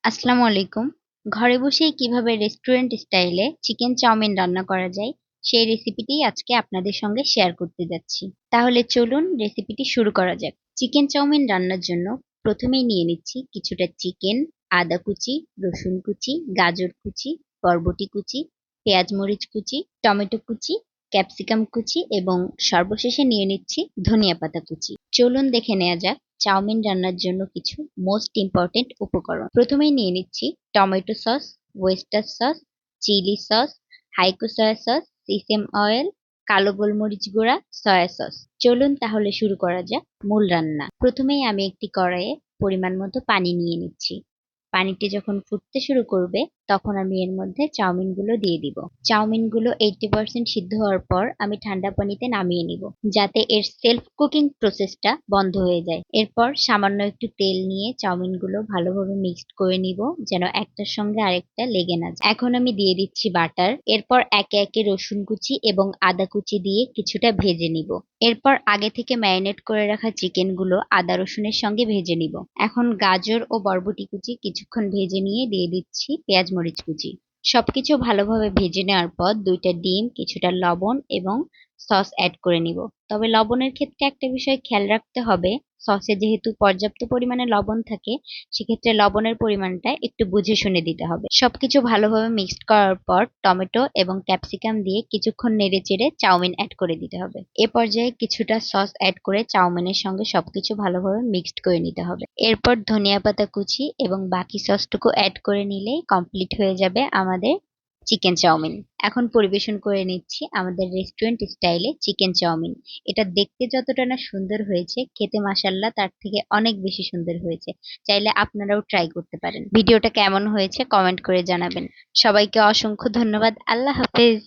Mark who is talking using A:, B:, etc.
A: আসসালামু আলাইকুম। ঘরে বসেই কিভাবে রেস্টুরেন্ট স্টাইলে চিকেন চাউমিন রান্না করা যায়, সেই রেসিপিটিই আজকে আপনাদের সঙ্গে শেয়ার করতে যাচ্ছি। তাহলে চলুন রেসিপিটি শুরু করা যাক। চিকেন চাউমিন রান্নার জন্য প্রথমেই নিয়ে নিচ্ছি কিছুটা চিকেন, আদা কুচি, রসুন কুচি, গাজর কুচি, বরবটি কুচি, পেঁয়াজ মরিচ কুচি, টমেটো কুচি, ক্যাপসিকাম কুচি এবং সর্বশেষে নিয়ে নিচ্ছি ধনিয়া পাতা কুচি। চলুন দেখে নেওয়া যাক চাউমিন রান্নার জন্য কিছু মোস্ট ইম্পর্টেন্ট উপকরণ। প্রথমেই নিয়ে নিচ্ছি tomato sauce, oyster sauce, chilli sauce, হাইকো সয়া সস, সিসেম অয়েল, কালো গোলমরিচ গুঁড়া, সয়া সস। চলুন তাহলে শুরু করা যাক মূল রান্না। প্রথমেই আমি একটি কড়াইয়ে পরিমাণ মতো পানি নিয়ে নিচ্ছি। পানিটি যখন ফুটতে শুরু করবে তখন আমি এর মধ্যে চাউমিনগুলো দিয়ে দিব। চাউমিনগুলো 80% সিদ্ধ হওয়ার পর আমি ঠান্ডা পানিতে নামিয়ে নিব, যাতে এর সেলফ কুকিং প্রসেসটা বন্ধ হয়ে যায়। এরপর সামান্য একটু তেল নিয়ে চাউমিনগুলো ভালোভাবে মিক্সড করে নিব, যেন একটার সঙ্গে আরেকটা লেগে না যায়। এখন আমি দিয়ে দিচ্ছি বাটার। এরপর একে একে রসুন কুচি এবং আদা কুচি দিয়ে কিছুটা ভেজে নিব। এরপর আগে থেকে ম্যারিনেট করে রাখা চিকেনগুলো আদা রসুনের সঙ্গে ভেজে নিব। এখন গাজর ও বরবটি কুচি কিছুক্ষণ ভেজে নিয়ে দিয়ে দিচ্ছি পেঁয়াজ মরিচ কুচি। সবকিছু ভালোভাবে ভেজে নেওয়ার পর ২টা ডিম, কিছুটা লবণ এবং সস অ্যাড করে নিব। তবে লবণের ক্ষেত্রে একটা বিষয় খেয়াল রাখতে হবে, সসে যেহেতু পর্যাপ্ত পরিমাণে লবণ থাকে, সেক্ষেত্রে লবণের পরিমাণটা একটু বুঝে শুনে দিতে হবে। সবকিছু ভালোভাবে মিক্সড করার পর টমেটো এবং ক্যাপসিকাম দিয়ে কিছুক্ষণ নেড়েচেড়ে চাউমিন অ্যাড করে দিতে হবে। এ পর্যায়ে কিছুটা সস অ্যাড করে চাউমিনের সঙ্গে সবকিছু ভালোভাবে মিক্সড করে নিতে হবে। এরপর ধনিয়া পাতা কুচি এবং বাকি সসটুকু অ্যাড করে নিলেই কমপ্লিট হয়ে যাবে আমাদের চিকেন চাউমিন। এখন পরিবেশন করে নিচ্ছি আমাদের রেস্টুরেন্ট স্টাইলে চিকেন চাউমিন। এটা দেখতে যতটা না সুন্দর হয়েছে, খেতে মাশাআল্লাহ তার থেকে অনেক বেশি সুন্দর হয়েছে। চাইলে আপনারাও ট্রাই করতে পারেন। ভিডিওটা কেমন হয়েছে কমেন্ট করে জানাবেন। সবাইকে অসংখ্য ধন্যবাদ। আল্লাহ হাফেজ।